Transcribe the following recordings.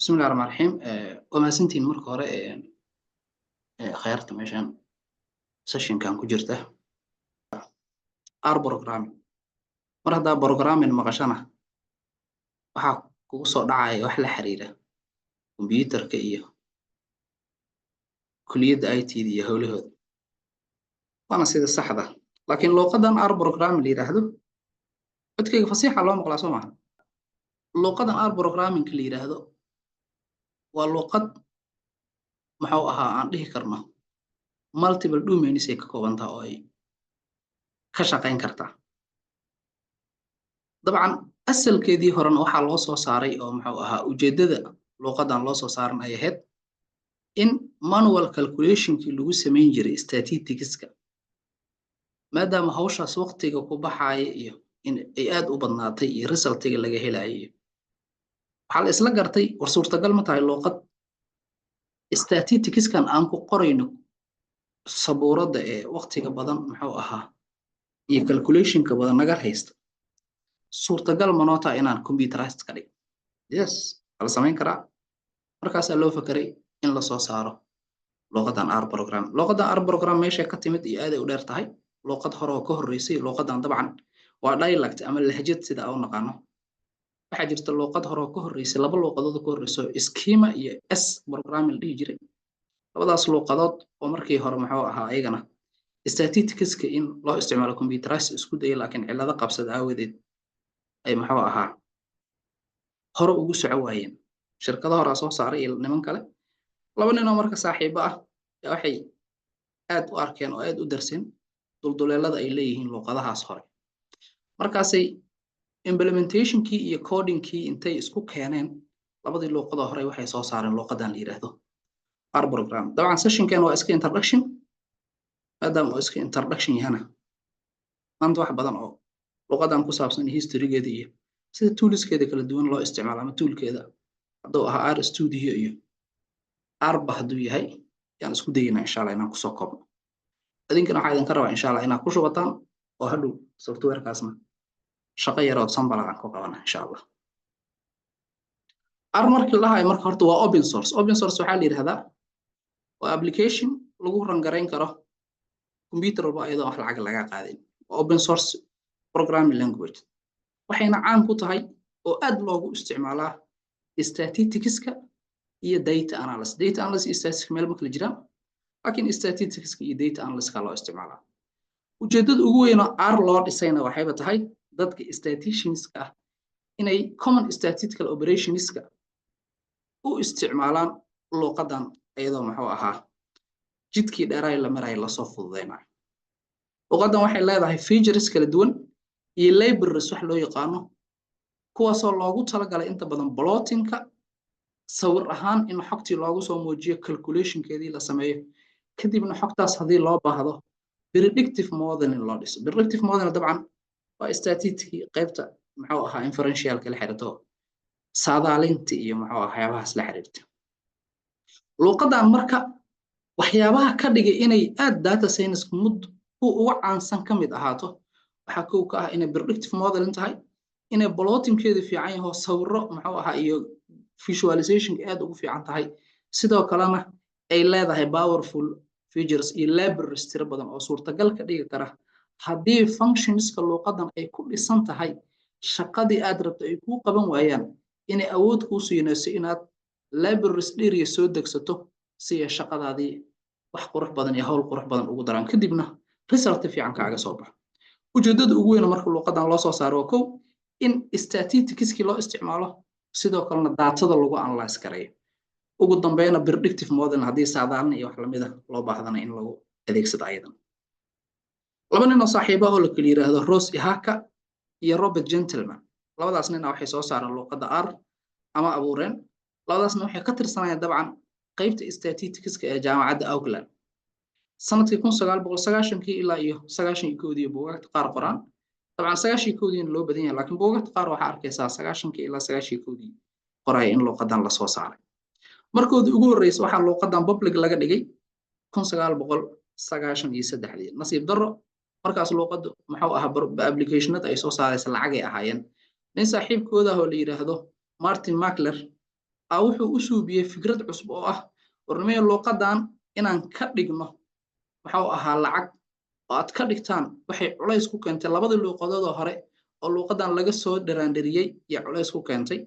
بسم الله الرحمن الرحيم وما سنتين مرك هore خيارته meeshan session kan ku jirta R programming mar hada programming maqashana waxa kugu soo dhacay wax la xiriira computerka iyo kulliyadda IT iyo hawlahooda waana sida saxda laakiin luqadan R programming la yiraahdo codkayga fasiixa loo maqlaa soo maaha luqadan R programming la yiraahdo waa luqad maxuu ahaa aan dhihi karno multiple domains ay ka kooban tahay oo ay ka shaqeyn kartaa dabcan asalkeedii horena waxaa loo soo saaray oo maxuu ahaa ujeedada luqadan loo soo saaran ay ahayd in manual calculationkii lagu samayn jiray statisticska maadaama hawshaas waqtiga ku baxaya iyo in ay aad u badnaatay iyo resultiga laga helayo waxaa la isla gartay war suurtagal ma tahay luqad statisticskan aan ku qorayno sabuuradda ee waqtiga badan muxuu ahaa iyo calculationka badan naga haysta suurtagal ma noo tahay inaan computerized ka dhig yes wala samayn karaa markaas loo fakaray in la soo saaro luqadan R program meesha ka timid iyo aad ay u dheer tahay luqad hore oo ka horeysay luqadan dabcan waa dialect ama lahjad sida aan naqaano waxa jirta luqad hore oo ka horeysay laba luqadood oo ka horeyso schema iyo S programming dhigi jiray labadaas luqadood oo markii hore maxuu ahaa ayagana statisticska in loo isticmaalo computerized isku day laakiin cilado qabsad aawadeed ay maxuu ahaa hore ugu socon waayeen shirkadaha hore soo saaray niman kale laba nin oo marka saaxiibo ah waxay aad u arkeen oo aad u darsin dulduleelada ay leeyihiin luqadahaas hore markaasay implementationkii iyo codingkii intay isku keeneen labadii luqado hore waxay soo saareen luqadan la yiraahdo R program dabcan sessionkan waa iska introduction maadaama uu iska introduction yahana maanta wax badan oo luqadan ku saabsan historygeeda iyo sida toolskeeda kala duwan loo isticmaalo ama toolkeeda hadduu ahaa R studio iyo R hadduu yahay yaan isku daynaa insha Allah inaan ku soo koobno idinkana waxaa idinka rabaa insha Allah inaad ku shubataan oo hadhow softwarekaasna shaqo yar oo sambal aan ku qabanaa insha Allah R markii la hayo marka horta waa open source waxaa la yiraahdaa waa application lagu rangarayn karo computer walba iyadoo wax lacag laga qaadin open source programming language waxayna caan ku tahay oo aad loogu isticmaalaa statisticska iyo data analysis iyo statistics meel ma kala jiraan laakiin statisticska iyo data analysis ka loo isticmaalaa ujeedada ugu weyn oo R loo dhisayna waxayba tahay dadka statisticianska inay common statistical operationska u isticmaalaan luqadan iyadoo maxuu ahaa jidkii dheeray la maray la soo fududeynayo luqadan waxay leedahay features kala duwan iyo libraries wax loo yaqaano kuwaasoo loogu talagalay inta badan plottingka sawir ahaan in xogtii loogu soo muujiyo calculationkeedii la sameeyo kadibna xogtaas haddii loo baahdo predictive modeling loo dhiso predictive modeling dabcan waa statistic qaybta maxuu ahaa inferentialka la xiriirto saadaalinta iyo maxuu ahaa waxyaabahaas la xiriirta luqadan marka waxyaabaha ka dhigay inay aad data science mud ugu caansan ka mid ahaato waxa koow ka ah inay predictive modeling tahay inay plottingkeedu fiican yahay sawirro maxuu ahaa iyo visualization aad ugu fiican tahay sidoo kalena ay leedahay powerful features iyo libraries tiro badan oo suurtagal ka dhigi kara haddii functionska luqadan ay ku dhisan tahay shaqadii aad rabto ay ku qaban waayaan inay awood ku siinayso inaad libraries dheeriya soo degsato si ay shaqadaadii wax qurux badan iyo hawl qurux badan ugu daraan kadibna result fiican kaaga soo baxo ujeedada ugu weyn marka luqadan loo soo saaro kow in statisticski loo isticmaalo sidoo kalena daatada lagu analyze kareeyo ugu dambeeyna predictive modeling haddii saadaalin iyo wax lamid ah loo baahdana in lagu adeegsado ayadan laba nin oo saaxiibo ah oo la kala yiraahdo Ross Ihaka iyo Robert Gentleman labadaas nin waxay soo saareen luqadda R ama abuureen labadaasna waxay ka tirsanayaan dabcan qaybta statisticska ee jaamacadda Auckland sanadkii 1990 ilaa iyo 91 buugaagta qaar qoraan dabcan 91 loo badan yahay laakiin buugaagta qaar waxa arkaysaa 90 ilaa 91 qoray in luqadan la soo saaray markoodii ugu horeysay waxa luqadan public laga dhigay 1993 nasiib darro markaas luqadu maxuu ahaa applicationada ay soo saaraysa lacag ay ahaayeen nin saaxiibkooda oo la yiraahdo Martin Makler wuxuu u suubiyey fikrad cusub oo ah warnimada luuqadan inaan ka dhigno waxuu ahaa lacag oo aad ka dhigtaan waxay culays ku keentay labadii luuqadood oo hore oo luuqadan laga soo dharaandariyey iyo culays ku keentay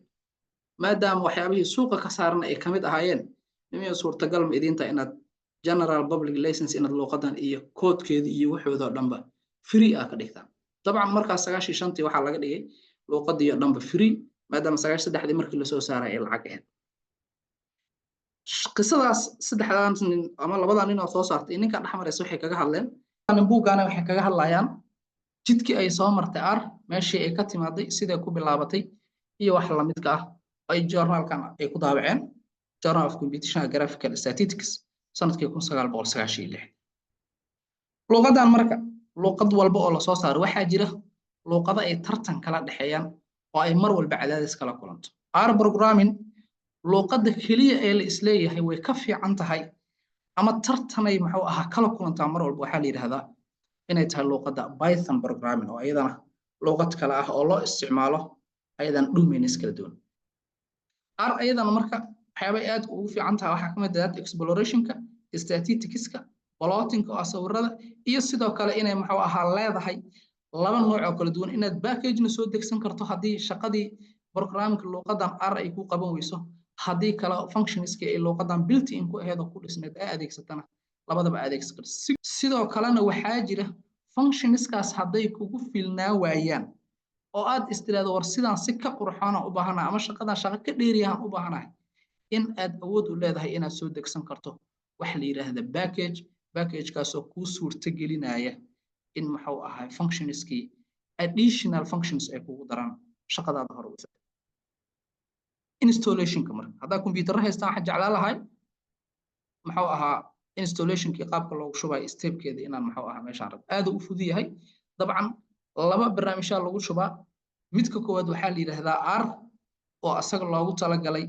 maadaama waxyaabihii suuqa ka saaran ay kamid ahaayeen nimay suurtagal ma idinta inaad general public license inaad luuqadan iyo koodkeeda iyo waxooda dhanba free ka dhigtaan dabcan markaas 95 waxa laga dhigay luuqadii dhanba free maadaama 93 markii la soo saaray ay lacag ahayd qisadaas saddexdan nin ama labadan nin oo soo saartay ninka dhaxmaraysa waxay kaga hadleen buugana waxay kaga hadlayaan jidkii ay soo martay meeshii ay ka timaaday sida ku bilaabatay iyo wax la midka ah ay journalkan ay ku daabaceen Journal of Computational Graphical Statistics sanadkii 1996 luuqadan marka luuqad walba oo la soo saaro waxa jira luuqada ay tartan kala dhaxeeyaan oo ay mar walba cadaadis kala kulanto programming luuqada kaliya ee la isleeyahay way ka fiican tahay ama tartanay maxuu ahaa kala kulantaa mar walba waxa la yiraahdaa inay tahay luuqada Python programming oo ayadana luuqad kale ah oo loo isticmaalo ayadan domains kala duwan ayadana marka waxyaabay aad ugu fiican tahay waxa kamid ah exploration-ka statistics-ka plotting-ka oo sawirada iyo sidoo kale inay maxuu ahaa leedahay laba nooc oo kala duwan inaad package-na soo degsan karto hadii shaqadii programming luuqadan ay ku qaban weyso hadii kala functions-ka ee luuqadan built-in ku aheedo ku dhisneed ay adeegsatana labadaba adeegsan karto sidoo kalena waxa jira functions-kaas haday kugu filnaa waayaan oo aad istiraado war sidaan si ka qurxoon u baahana ama shaqada shaqo ka dheeriyahan u baahanahay in aad awood u leedahay inaad soo degsan karto wax la yiraahdo package-kaas oo ku suurta gelinaya in maxuu ahaa functions-kii additional functions ay kugu daraan shaqadaada hore u soo installation-ka marka hadaa computer haystaan waxa jeclaan lahay maxuu ahaa installation-kii qaabka loogu shubay step-keeda inaan maxuu ahaa meeshaan rab aad u fududahay dabcan laba barnaamijyo lagu shubaa midka koowaad waxa la yiraahdaa oo asaga loogu talagalay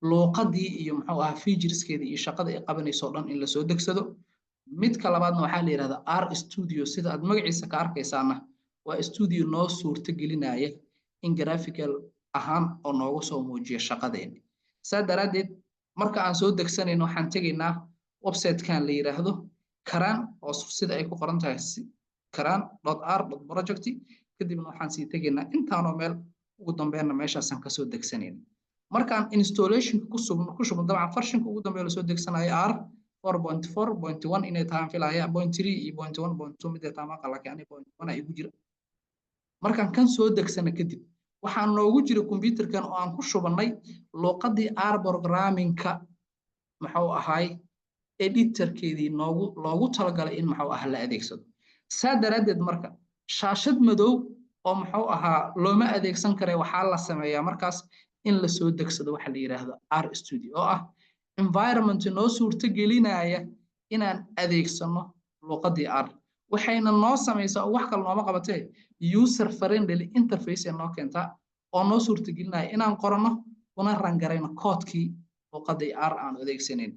luuqadii iyo maxuu ahaa featureskeeda iyo shaqada ay qabanayso dhan in la soo degsado midka labaadna waxa la yiraahdaa studio sida aad magaciisa ka arkaysaana waa studio noo suurta gelinaya in graphical ahaan oo noogu soo muujiyo shaqadeena saadaradeed marka aan soo degsanayno waxaan tageynaa website-kan la yiraahdo Karan oo sida ay ku qoran tahay karan.r.project kadibna waxaan sii tageynaa intaano meel ugu dambeeyna meeshaasan ka soo degsanayno markaan installation ku shubno dabcan version-ka ugu dambeeyo la soo degsanayo 4.4.1 inay tahay filaya 0.3 iyo 0.1.2 mid ay tahay qalak yani 0.1 ay ugu jira markaan kan soo degsana kadib waxaan noogu jira computer-kan oo aan ku shubanay luuqadii programming-ka maxuu ahaay editor-keedii loogu talagalay in maxuu ahaa la adeegsado saadaradeed marka shaashad madow oo maxuu ahaa looma adeegsan karay waxa la sameeyaa markaas in la soo degsado waxa la yiraahdo studio oo ah environment noo suurta gelinaya inaan adeegsano luuqadii waxayna noo sameeysaa wax kale nooma qabatay user friendly interface noo keenta oo noo suurta gelinaya inaan qorano una rangareyno code-kii luuqadii aan adeegsanayn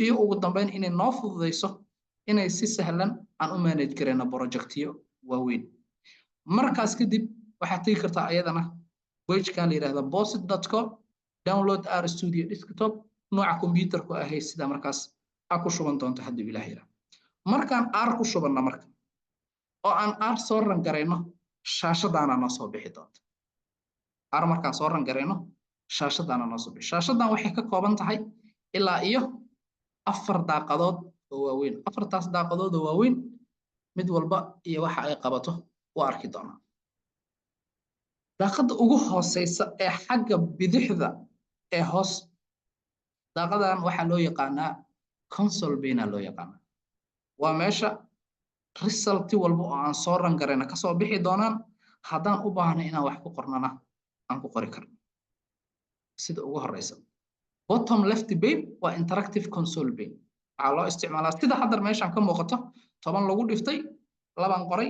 iyo ugu dambeyn inay noo fududeyso inay si sahlan aan u manage kareyno projectiyo waaweyn markaas kadib waxa tagi kartaa ayadana page-kan la yiraahdo bosit.com download studio desktop nooca computer-ku ahay sida markaas aad ku shuban doonto hadii Ilaahay yiraahdo markaan ku shubana marka oo aan soo ran gareyno shaashadana noo soo bixi doonto markaan soo ran gareyno shaashadana noo soo bixi shaashadan waxay ka kooban tahay ilaa iyo 4 daaqadood oo waaweyn 4taas daaqadood oo waaweyn mid walba iyo waxa ay qabato waa arki doonaa daaqada ugu hooseysa ee xagga bidixda ee hoos daaqadan waxa loo yaqaanaa console pane loo yaqaanaa waa meesha result walba oo aan soo ran gareyna ka soo bixi doonaan hadaan u baahno inaan wax ku qornana aan ku qori karno sida ugu horeysa bottom left pane waa interactive console pane waxa loo isticmaalaa sida hadda meeshan ka muuqato 10 lagu dhiftay laban qoray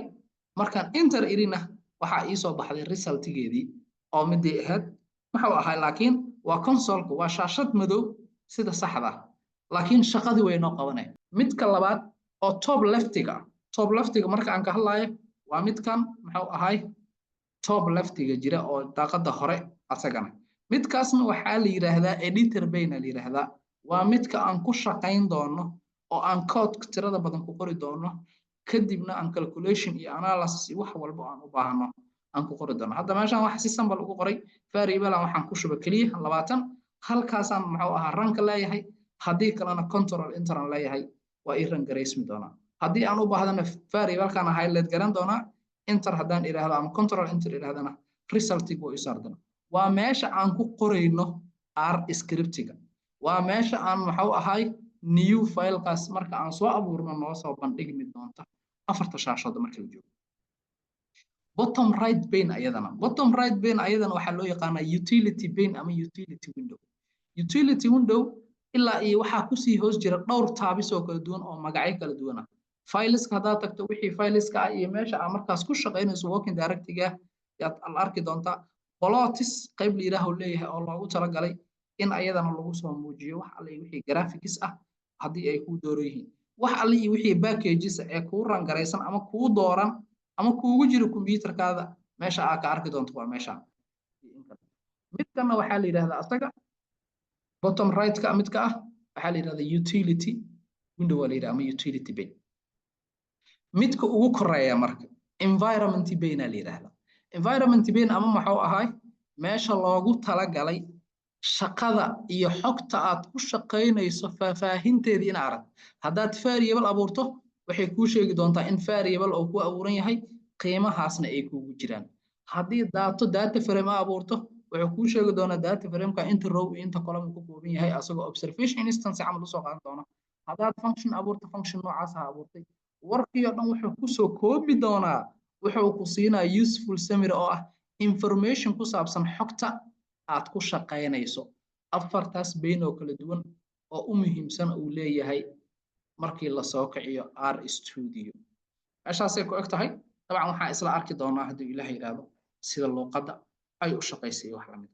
markaan enter irina waxa ii soo baxday result-geedii oo midii ahayd waxa ahaa laakiin waa console-ku waa shaashad madow sida saxda laakiin shaqadii way noo qabanay midka labaad oo top left-ga marka aan ka hadlayo waa midkan maxuu ahay top left-ga jira oo daaqada hore asagana midkaasna waxaa la yiraahdaa editor bayna la yiraahdaa waa midka aan ku shaqayn doono oo aan code tirada badan ku qori doono kadibna aan calculation iyo analysis wax walba aan u baahno aan ku qori doono hadda meeshan waxa si simple ugu qoray variable aan waxaan ku shubay kaliya 20 halkaasaan maxuu ahaa rank leeyahay haddii kalena control enter aan leeyahay waa ii ran garaysmi doonaa haddii aan u baahdana variable kana highlight garan doonaa enter haddaan iraahdo ama control enter irahdana resultigu waa ii saar doonaa waa meesha aan ku qorayno R scriptiga waa meesha aan maxuu ahay new filekaas marka aan soo abuurno noo soo bandhigmi doonta afarta shaashada marka la joogo bottom right pane ayadana waxaa loo yaqaanaa utility pane ama utility window ilaa iyo waxaa kusii hoos jira dhowr taabis oo kala duwan oo magacyo kala duwan ah fileska haddaad tagto wixii fileska ah iyo meesha aad markaas ku shaqaynayso working directory-ga yaad arki doontaa plots qayb la yidhaaho leeyahay oo loogu talagalay in ayadana lagu soo muujiyo wax alle wixii graphics ah haddii ay kuu dooran yihiin wax alle iyo wixii packages ee kuu rangaraysan ama kuu dooran ama kuugu jiro computerkaada meesha aad ka arki doonto waa meesha midkana waxaa la yidhahdaa asaga bottom right ka midka ah waxaa la yidhahdaa utility window waa la yidhahdaa ama utility pane midka ugu koreeya marka environment pane la yidhahdaa environment pane ama maxuu ahay meesha loogu talagalay shaqada iyo xogta aad ku shaqaynayso faahfaahinteedii in arag haddaad variable abuurto waxay kuu sheegi doontaa in variable oo ku abuuran yahay qiimahaasna ay kuugu jiraan haddii data frame abuurto wuxuu kuu sheegi doonaa data frameka inta row iyo inta column ku kooban yahay asagoo observation instance camal usoo qaadan doona haddaad function abuurto function noocaas ha abuurtay warkii oo dhan wuxuu kusoo koobi doonaa wuxuu ku siinaa useful summary oo ah information ku saabsan xogta aad ku shaqaynayso afartaas bayn oo kala duwan oo u muhiimsan uu leeyahay markii la soo kiciyo R Studio meeshaasay ku eg tahay dabcan waxaa isla arki doonaa haddii ilaahay yiraahdo sida luqadda ay u shaqaysay wax la mid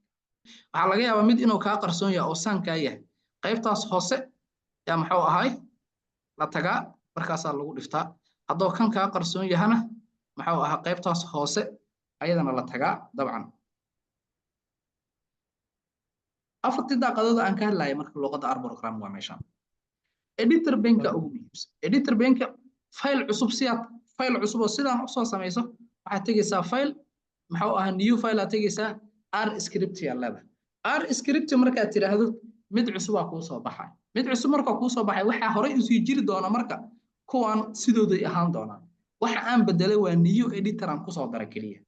waxaa laga yaabaa mid inuu kaa qarsoon yahay oo saankaa yahay qaybtaas hoose yaa maxuu ahay la tagaa markaasaa lagu dhiftaa haddoo kan kaa qarsoon yahana maxuu ahaa qaybtaas hoose ayadana la tagaa dabcan afartii daaqadood aan ka hadlayay marka luqadda R program waa meeshaan editor banka ugu muhiimsan editor banka file cusub file cusub oo sidaan u soo samayso waxaad tegaysaa file maxuu ahaa new file aad tegaysaa R script yaa leedahay R script markaad tiraahdo mid cusub aa kuu soo baxay mid cusub marka kuu soo baxay waxaa horey usii jiri doona marka kuwan sidooday ahaan doonaan waxa aan bedelay waa new editor aan kusoo dara keliya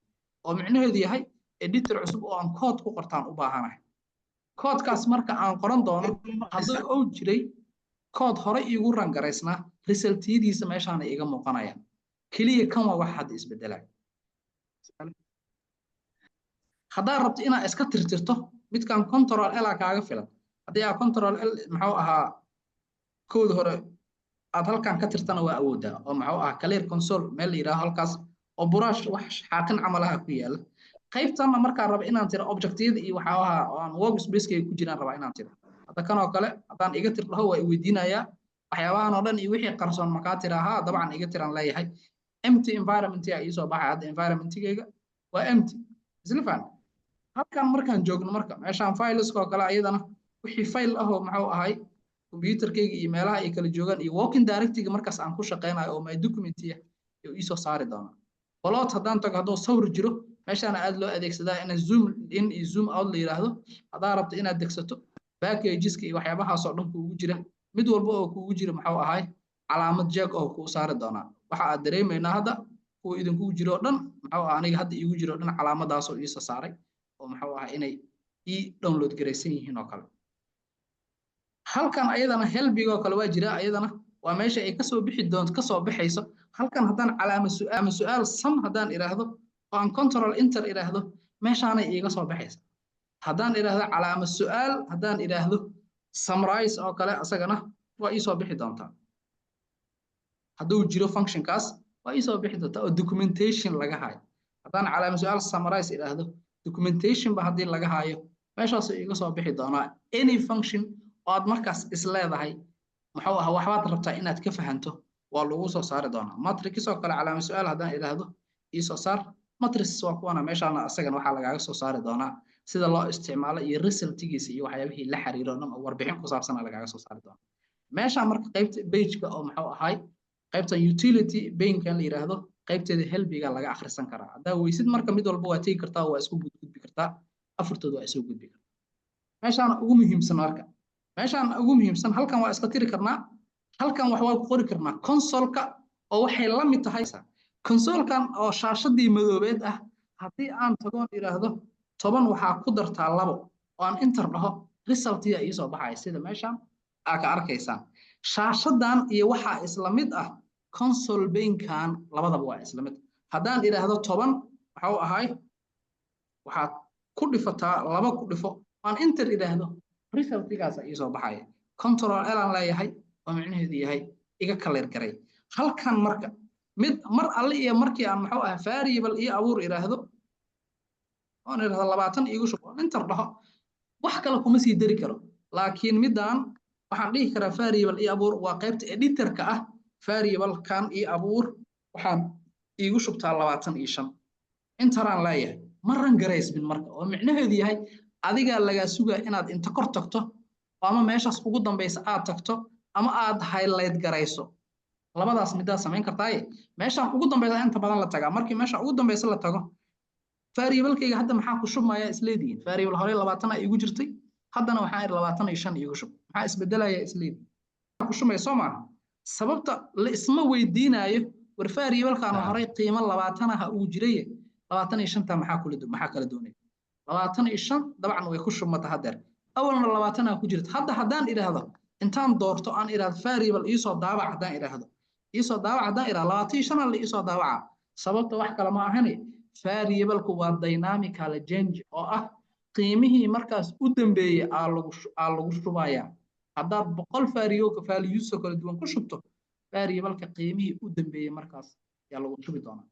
oo micnaheedu yahay editor cusub oo aan code ku qortaan u baahanahay codekaas marka aan qoran doono haddii uu jiray code hore iigu rangaraysnaa resultyadiisa meeshaan ay iga muuqanayaan keliya kan waa wax hadda isbedelay haddaad rabto inaad iska tirtirto midkan control L kaaga filan haddii aad control L maxuu ahaa code hore aad halkan ka tirtana waa awoodaa oo maxuu ahaa clear console meel la yiraahdo halkaas oo brush wax xaqin camalaha ku yaala qaybtana markaa raba inaan tiro objectyada iyo waxa ahaa oo aan workspace-ka ku jiraan raba inaan tiro hadda kan oo kale haddaan iga tirdaho waa weydiinayaa waxyaabahan oo dhan iyo wixii qarsoon markaa tirahaa dabcan iga tiran leeyahay empty environment yaa ii soo baxay hadda environment-gayga waa empty isla faham halkan markaan joogno marka meeshaan fileska oo kale ayadana wixii file ah oo maxuu ahay computerkayga iyo meelaha ay kala joogaan iyo working directory markaas aan ku shaqeynayo oo my document ah ii soo saari doona plot haddaan tago hadduu sawir jiro meeshaan aad loo adeegsadaa in zoom in iyo zoom out la yiraahdo hadaa rabto inaad degsato packageska iyo waxyaabahaas oo dhan kuugu jira mid walba oo kuugu jira maxuu ahay calaamad jeeg oo kuu saari doonaa waxa aad dareemaynaa hadda kuwa idinkugu jiro oo dhan maxuu ahaa aniga hadda iigu jiro oo dhan calaamadaas oo ii soo saaray oo maxuu ahaa inay ii download garaysan yihiin oo kale halkan ayadana helbiga oo kale waa jira ayadana waa meesha ay kasoo bixi doonto kasoo baxayso halkan haddaan calaamad su'aal sam haddaan iraahdo oo aan control enter iraahdo meeshaanay iiga soo baxaysa haddaan iraahdo calaamad su'aal haddaan iraahdo summarize oo kale asagana waa ii soo bixi doontaa hadduu jiro functionkaas waa ii soo bixi doontaa oo documentation laga hayo haddaan calaamad su'aal summarize iraahdo documentation ba haddii laga hayo meeshaas iiga soo bixi doonaa any function oo aad markaas is leedahay maxuu ahaa waxbaad rabtaa inaad ka fahanto waa lagu soo saari doonaa matrix oo kale calaamad su'aal haddaan iraahdo ii soo saar matrices waa kuwana meeshaana asagana waxaa lagaaga soo saari doonaa sida loo isticmaalo iyo resultigiisa iyo waxyaabihii la xiriiro dhan oo warbixin ku saabsan lagaga soo saari doono meesha marka qaybta page-ka oo maxuu ahay qaybtan utility bank la yiraahdo qaybteeda helbiga laga akhrisan karaa hadaa weysid marka mid walba waa tagi kartaa waa isku gudbi kartaa afartooda waa isoo gudbi kartaa meeshaan ugu muhiimsan marka meeshaan ugu muhiimsan halkan waa iska tiri karnaa halkan wax waa ku qori karnaa console-ka oo waxay la mid tahay console-kan oo shaashadii madoobeed ah haddii aan tagoon iraahdo 10 waxaa ku dartaa 2 oo aan enter dhaho result-iya ii soo baxay sida meeshaan aad ka arkaysaan shaashadan iyo waxa isla mid ah console bank-kan labadaba waa isla mid haddaan iraahdo 10 waxa uu ahay waxaad ku dhifataa 2 ku dhifo aan enter iraahdo result-igaas ii soo baxay control L aan leeyahay oo macnaheedu yahay iga clear garay halkan marka mid mar alle iyo markii aan maxuu ahaa variable iyo abuur iraahdo oo iraahdo 20 iigu shub oo enter dhaho wax kale kuma sii dari karo laakiin midaan waxaan dhihi karaa variable iyo abuur waa qaybta editor-ka ah variable kan iyo abuur waxaan iigu shubtaa 25 intaraan leeyahay maran garaysmin marka oo macnaheedu yahay adiga laga sugaa inaad inta kor tagto ama meeshaas ugu dambaysa aad tagto ama aad highlight garayso labadaas midaa samayn kartaa meeshaan ugu dambaysa inta badan la tagaa markii meesha ugu dambaysa la tago variable-kayga hadda maxaa ku shubmaya isleediin variable hore 20 ay igu jirtay haddana waxaan 25 igu shub maxaa isbedelaya isleediin ku shubmay Soomaa sababta la isma weydiinayo war variable-kan hore qiimo 20 ah uu jiray 25 maxaa kala doonay 25 dabcan way ku shubmata hadeer awalna 20 ah ku jirta hadda haddaan iraahdo intaan doorto aan iraahdo variable ii soo daabac haddaan iraahdo ii soo daabac haddaan iraahdo 25 la ii soo daabaca sababta wax kale ma ahani variable-ku waa dynamical change oo ah qiimihii markaas u dambeeyay aa lagu shubaya haddaad 100 values kala duwan ku shubto variable-ka qiimihii u dambeeyay markaas yaa lagu shubi doonaa